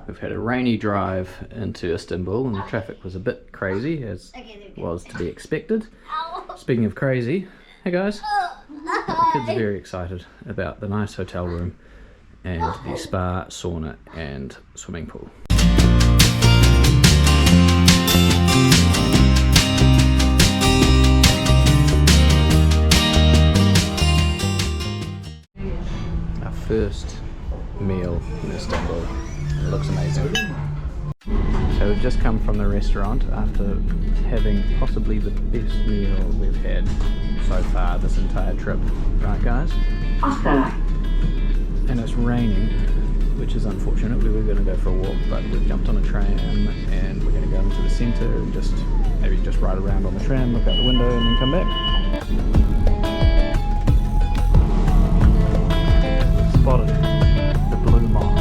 We've had a rainy drive into Istanbul and the traffic was a bit crazy, as was to be expected. Speaking of crazy, hey guys, the kids are very excited about the nice hotel room and the spa, sauna and swimming pool. Our first meal in Istanbul. It looks amazing. So we've just come from the restaurant after having possibly the best meal we've had so far this entire trip. Right guys? And it's raining, which is unfortunate. We were going to go for a walk, but we've jumped on a tram and we're going to go into the centre and maybe just ride around on the tram, look out the window and then come back. Spotted the Blue Mosque.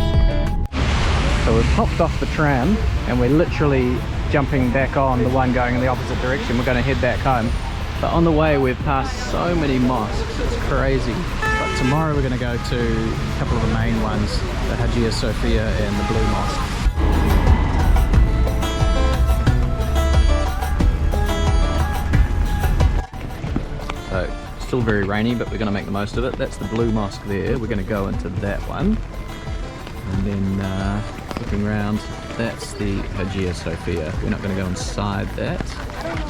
So we've hopped off the tram and we're literally jumping back on the one going in the opposite direction. We're going to head back home. But on the way we've passed so many mosques, it's crazy. But tomorrow we're going to go to a couple of the main ones, the Hagia Sofia and the Blue Mosque. So, still very rainy, but we're going to make the most of it. That's the Blue Mosque there. We're going to go into that one. And then looking around, that's the Hagia Sofia. We're not going to go inside that,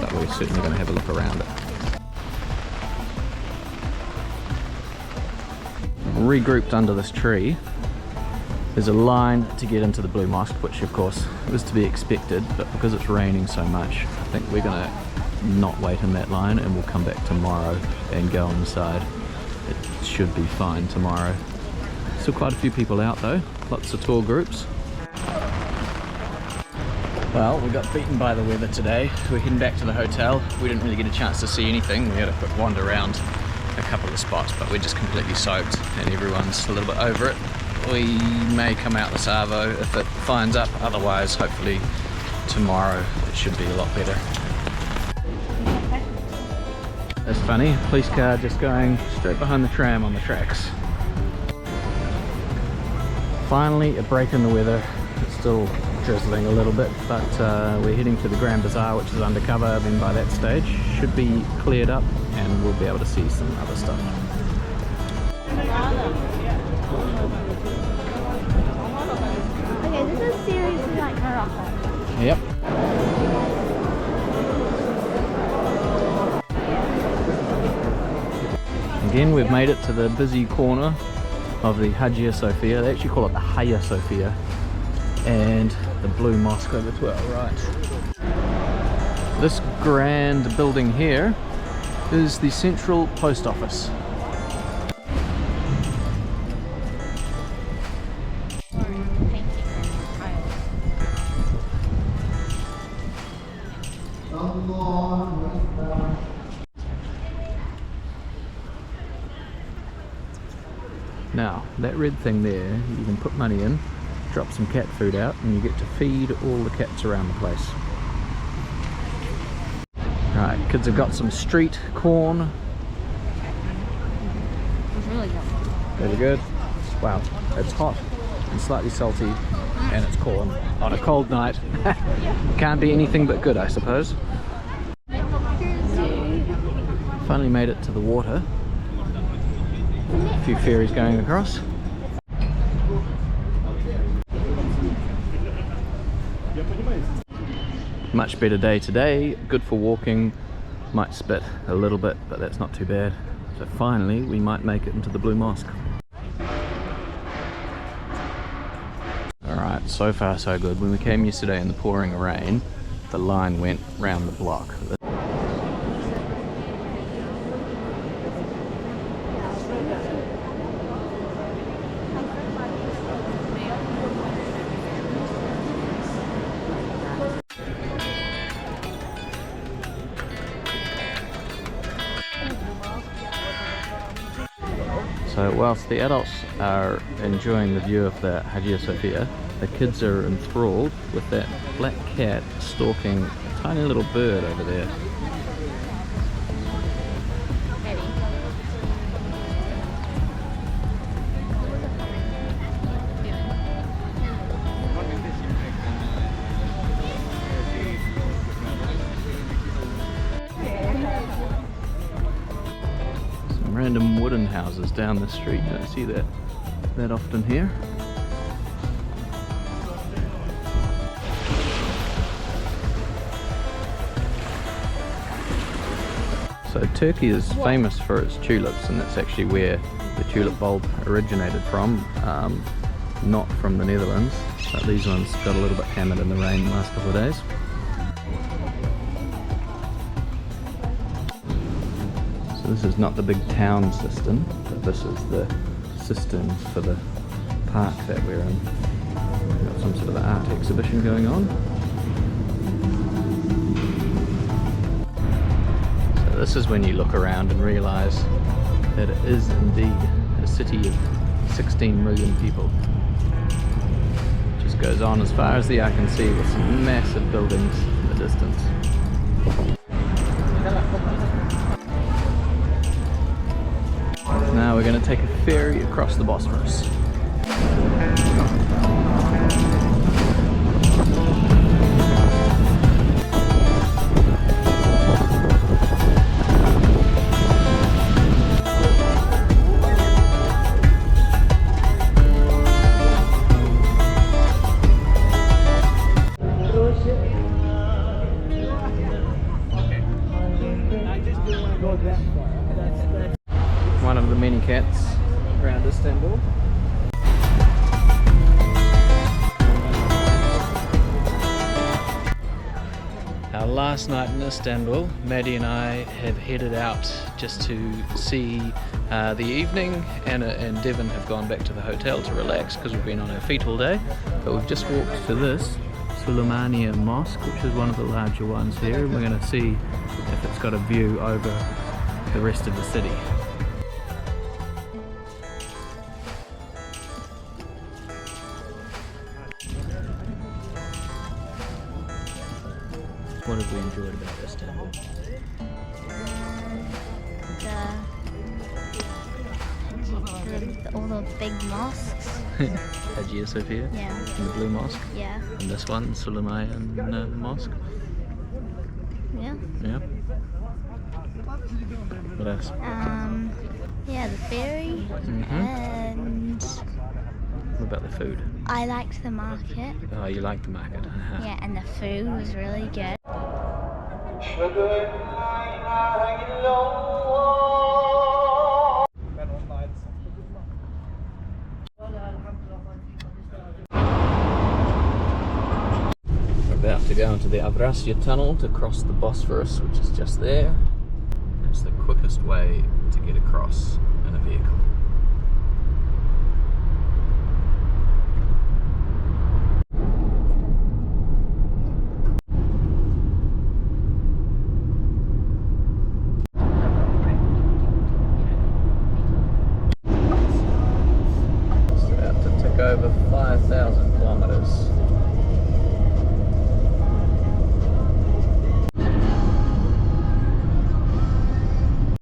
but we're certainly going to have a look around it. Regrouped under this tree, there's a line to get into the Blue Mosque, which of course was to be expected, but because it's raining so much, I think we're going to not wait in that line and we'll come back tomorrow and go inside. It should be fine tomorrow. Still quite a few people out though, lots of tour groups. Well, we got beaten by the weather today. We're heading back to the hotel. We didn't really get a chance to see anything. We had a quick wander around a couple of spots, but we're just completely soaked and everyone's a little bit over it. We may come out the Savo if it finds up, otherwise hopefully tomorrow it should be a lot better. That's funny, police car just going straight behind the tram on the tracks. Finally a break in the weather. It's still drizzling a little bit, but we're heading to the Grand Bazaar, which is undercover. Then by that stage should be cleared up and we'll be able to see some other stuff. Okay, this is seriously like Morocco. Yep. Again, we've made it to the busy corner of the Hagia Sofia. They actually call it the Hagia Sofia. And the Blue Mosque over to our right. This grand building here is the central post office. Now, that red thing there, you can put money in, drop some cat food out, and you get to feed all the cats around the place. Right, kids have got some street corn. It's really good. Very good. Wow, it's hot and slightly salty, and it's corn on a cold night. Can't be anything but good, I suppose. Finally made it to the water. A few ferries going across. Much better day today, good for walking, might spit a little bit, but that's not too bad. So finally we might make it into the Blue Mosque. Alright, so far so good. When we came yesterday in the pouring rain, the line went round the block. So whilst the adults are enjoying the view of the Hagia Sofia, the kids are enthralled with that black cat stalking a tiny little bird over there. houses down the street. You don't see that often here. So Turkey is famous for its tulips, and that's actually where the tulip bulb originated from, not from the Netherlands, but these ones got a little bit hammered in the rain the last couple of days. So this is not the big town cistern, but this is the cistern for the park that we're in. We've got some sort of art exhibition going on. This is when you look around and realise that it is indeed a city of 16 million people. It just goes on as far as the eye can see with some massive buildings in the distance. Now we're going to take a ferry across the Bosphorus. One of the many cats around Istanbul. Our last night in Istanbul, Maddie and I have headed out just to see the evening. Anna and Devon have gone back to the hotel to relax because we've been on our feet all day. But we've just walked to this Süleymaniye Mosque, which is one of the larger ones here, and we're going to see if it's got a view over the rest of the city. What have we enjoyed about Istanbul? All the big mosques. Hagia Sofia, Yeah. and the Blue Mosque, Yeah. and this one, Süleymaniye Mosque. Yeah. Yeah. What else? Yeah, the ferry. And What about the food? I liked the market. Oh, you like the market? Yeah, and the food was really good. We're about to go into the Avrasya tunnel to cross the Bosphorus, which is just there. It's the quickest way to get across in a vehicle. It's about to tick over 5,000 kilometers.